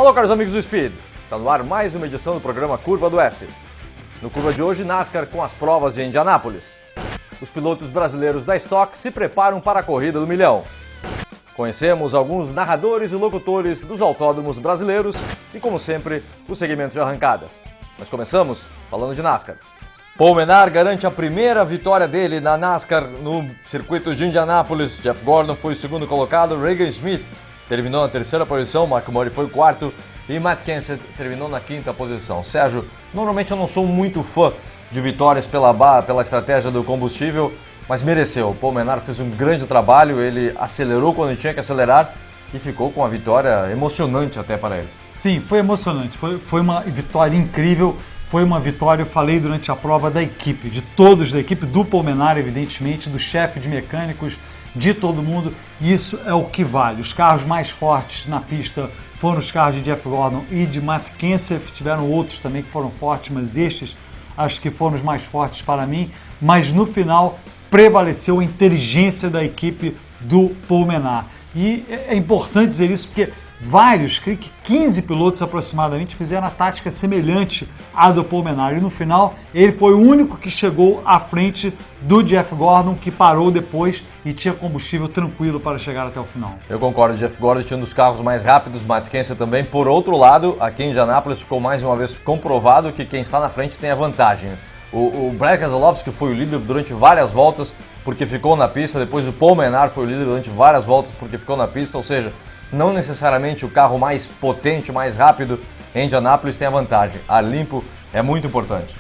Alô, caros amigos do Speed! Está no ar mais uma edição do programa Curva do S. No Curva de hoje, NASCAR com as provas de Indianápolis. Os pilotos brasileiros da Stock se preparam para a corrida do milhão. Conhecemos alguns narradores e locutores dos autódromos brasileiros e, como sempre, o segmento de arrancadas. Mas começamos falando de NASCAR. Paul Menard garante a primeira vitória dele na NASCAR no circuito de Indianápolis. Jeff Gordon foi o segundo colocado, Regan Smith terminou na terceira posição, Mark Murray foi o quarto e Matt Kenseth terminou na quinta posição. Sérgio, normalmente eu não sou muito fã de vitórias pela estratégia do combustível, mas mereceu. O Paul Menard fez um grande trabalho, ele acelerou quando tinha que acelerar e ficou com uma vitória emocionante até para ele. Sim, foi emocionante, foi uma vitória incrível, foi uma vitória, eu falei durante a prova, da equipe, de todos da equipe, do Paul Menard, evidentemente, do chefe de mecânicos, de todo mundo, e isso é o que vale. Os carros mais fortes na pista foram os carros de Jeff Gordon e de Matt Kenseth, tiveram outros também que foram fortes, mas estes acho que foram os mais fortes para mim, mas no final prevaleceu a inteligência da equipe do Paul Menard. E é importante dizer isso porque vários, creio que 15 pilotos aproximadamente, fizeram a tática semelhante à do Paul Menard. E no final, ele foi o único que chegou à frente do Jeff Gordon, que parou depois e tinha combustível tranquilo para chegar até o final. Eu concordo, Jeff Gordon tinha um dos carros mais rápidos, Matt Kenseth também. Por outro lado, aqui em Indianápolis ficou mais uma vez comprovado que quem está na frente tem a vantagem. O Brad Keselowski foi o líder durante várias voltas porque ficou na pista, depois o Paul Menard foi o líder durante várias voltas porque ficou na pista, ou seja, não necessariamente o carro mais potente, mais rápido em Indianápolis tem a vantagem. Ar limpo é muito importante.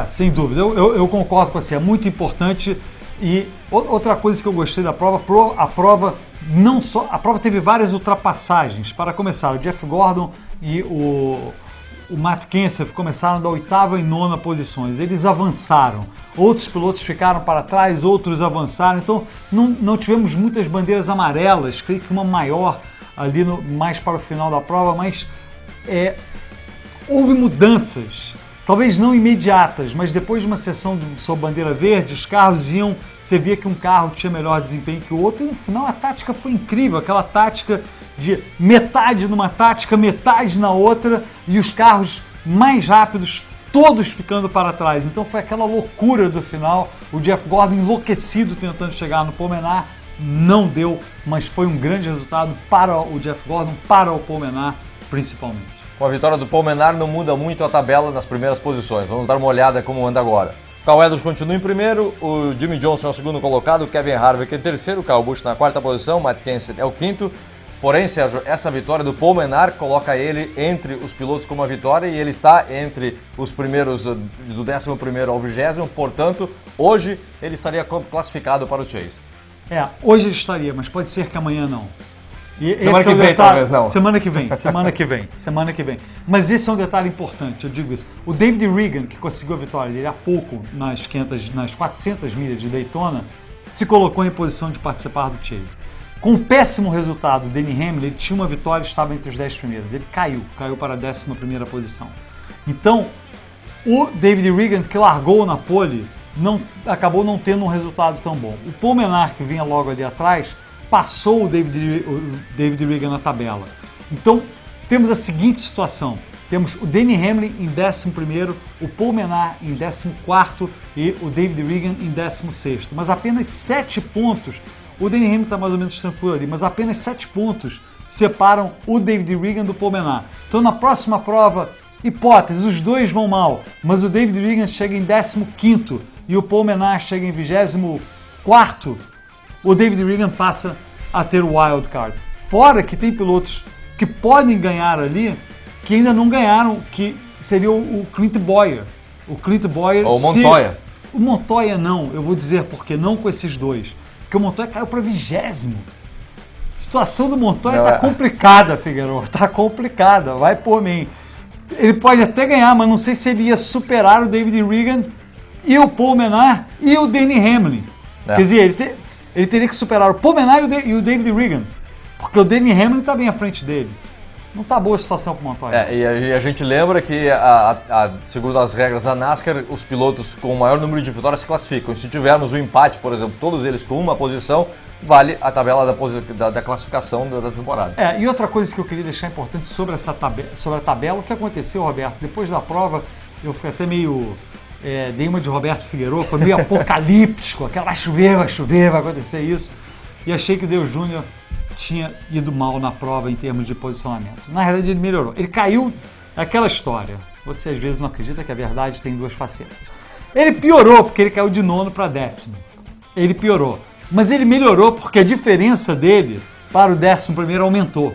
Sem dúvida, eu concordo com você, é muito importante. E outra coisa que eu gostei da prova, a prova teve várias ultrapassagens. Para começar, o Jeff Gordon e o Matt Kenseth começaram da 8ª e 9ª posições. Eles avançaram. Outros pilotos ficaram para trás, outros avançaram. Então não tivemos muitas bandeiras amarelas, creio que uma maior ali mais para o final da prova, mas houve mudanças, talvez não imediatas, mas depois de uma sessão sob bandeira verde, os carros você via que um carro tinha melhor desempenho que o outro, e no final a tática foi incrível, aquela tática de metade numa tática, metade na outra, e os carros mais rápidos todos ficando para trás. Então foi aquela loucura do final, o Jeff Gordon enlouquecido tentando chegar no Paul Menard. Não deu, mas foi um grande resultado para o Jeff Gordon, para o Paul Menard principalmente. Com a vitória do Paul Menard não muda muito a tabela nas primeiras posições. Vamos dar uma olhada como anda agora. Kyle Edwards continua em primeiro, o Jimmie Johnson é o segundo colocado, o Kevin Harvick é o terceiro, o Kyle Busch na quarta posição, Matt Kenseth é o quinto. Porém, Sérgio, essa vitória do Paul Menard coloca ele entre os pilotos com uma vitória e ele está entre os primeiros do 11º ao 20º, portanto, hoje ele estaria classificado para o Chase. Hoje ele estaria, mas pode ser que amanhã não. Semana que vem, talvez não. Semana que vem. Mas esse é um detalhe importante, eu digo isso. O David Regan, que conseguiu a vitória dele há pouco nas 400 milhas de Daytona, se colocou em posição de participar do Chase. Com um péssimo resultado, o Denny Hamlin, ele tinha uma vitória e estava entre os 10 primeiros. Ele caiu para a 11ª posição. Então, o David Regan, que largou na pole, acabou não tendo um resultado tão bom. O Paul Menard, que vinha logo ali atrás, passou o David Regan na tabela. Então, temos a seguinte situação. Temos o Denny Hamlin em 11º, o Paul Menard em 14º e o David Regan em 16º. Mas apenas 7 pontos, o Denny Hamlin está mais ou menos tranquilo ali, mas apenas 7 pontos separam o David Regan do Paul Menard. Então, na próxima prova, hipótese, os dois vão mal, mas o David Regan chega em 15º e o Paul Menard chega em 24º, o David Regan passa a ter o wild card. Fora que tem pilotos que podem ganhar ali, que ainda não ganharam, que seria o Clint Bowyer. O Clint Bowyer... Ou o Montoya. O Montoya não, eu vou dizer porque não com esses dois. Porque o Montoya caiu para 20º. A situação do Montoya está complicada, Figueiredo. Está complicada, vai por mim. Ele pode até ganhar, mas não sei se ele ia superar o David Regan e o Paul Menard e o Denny Hamlin. Quer dizer, ele teria que superar o Paul Menard e o David Regan, porque o Denny Hamlin está bem à frente dele. Não tá boa a situação pro Montoya. E a gente lembra que, segundo as regras da NASCAR, os pilotos com o maior número de vitórias se classificam. Se tivermos um empate, por exemplo, todos eles com uma posição, vale a tabela da classificação da temporada. E outra coisa que eu queria deixar importante sobre a tabela, o que aconteceu, Roberto, depois da prova, eu fui até meio... dei uma de Roberto Figueiredo, foi meio apocalíptico, aquela vai chover, vai acontecer isso. E achei que o Dale Jr. tinha ido mal na prova em termos de posicionamento. Na verdade, ele melhorou. Ele caiu, aquela história. Você às vezes não acredita que a verdade tem duas facetas. Ele piorou porque ele caiu de 9º para 10º. Ele piorou. Mas ele melhorou porque a diferença dele para o 11º aumentou.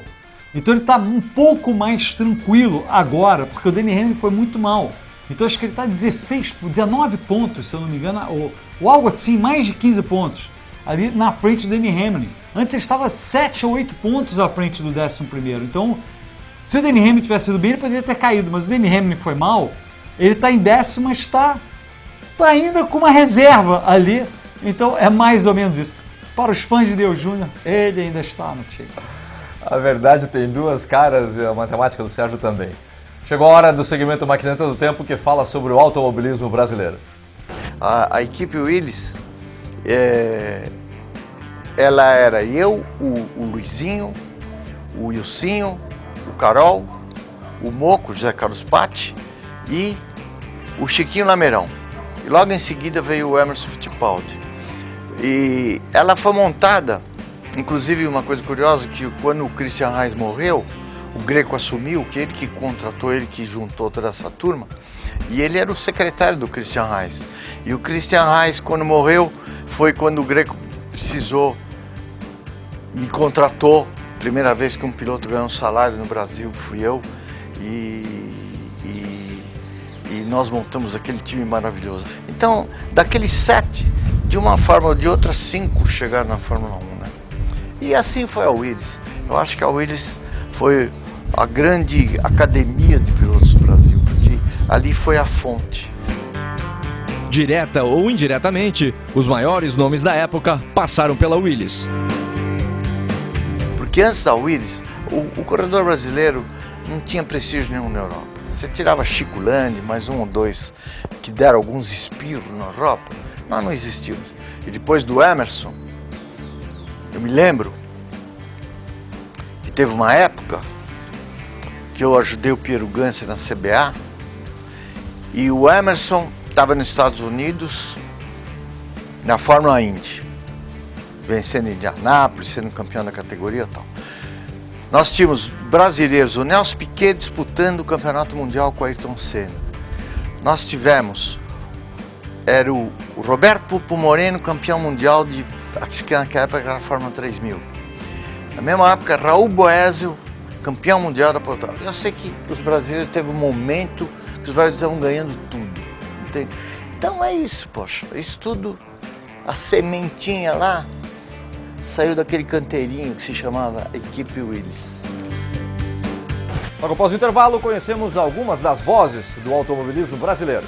Então ele está um pouco mais tranquilo agora, porque o Denny Hamlin foi muito mal. Então acho que ele está 19 pontos, se eu não me engano, ou algo assim, mais de 15 pontos, ali na frente do Denny Hamlin. Antes ele estava 7 ou 8 pontos à frente do 11º. Então, se o Denny Hamlin tivesse ido bem, ele poderia ter caído, mas o Denny Hamlin foi mal, ele está em 10º, mas está ainda com uma reserva ali. Então é mais ou menos isso. Para os fãs de Dale Jr., ele ainda está no time. A verdade tem duas caras e a matemática do Sérgio também. Chegou a hora do segmento Maquineta do Tempo, que fala sobre o automobilismo brasileiro. A equipe Willis, ela era eu, o Luizinho, o Wilsinho, o Carol, o Moco, José Carlos Patti e o Chiquinho Lameirão. E logo em seguida veio o Emerson Fittipaldi. E ela foi montada, inclusive uma coisa curiosa, que quando o Christian Reis morreu, o Greco assumiu, que ele que contratou, ele que juntou toda essa turma, e ele era o secretário do Christian Reis. E o Christian Reis, quando morreu, foi quando o Greco precisou, me contratou. Primeira vez que um piloto ganhou um salário no Brasil fui eu, e nós montamos aquele time maravilhoso. Então, daqueles 7, de uma forma ou de outra, 5 chegaram na Fórmula 1, né? E assim foi a Willis. Eu acho que a Willis foi a grande academia de pilotos do Brasil, porque ali foi a fonte. Direta ou indiretamente, os maiores nomes da época passaram pela Willis. Porque antes da Willis, o corredor brasileiro não tinha prestígio nenhum na Europa. Você tirava Chico Landi, mais um ou dois que deram alguns espirros na Europa, nós não existíamos. E depois do Emerson, eu me lembro que teve uma época que eu ajudei o Piero Ganser na CBA, e o Emerson estava nos Estados Unidos na Fórmula Indy, vencendo em Indianápolis, sendo campeão da categoria e tal. Nós tínhamos brasileiros, o Nelson Piquet disputando o campeonato mundial com o Ayrton Senna. Nós tivemos, era o Roberto Pupo Moreno, campeão mundial de, acho que naquela época era a Fórmula 3000. Na mesma época, Raul Boesio, campeão mundial da Portugal. Eu sei que os brasileiros teve um momento que os brasileiros estavam ganhando tudo, entende? Então é isso, poxa, isso tudo, a sementinha lá, saiu daquele canteirinho que se chamava Equipe Willis. Logo após o intervalo, conhecemos algumas das vozes do automobilismo brasileiro.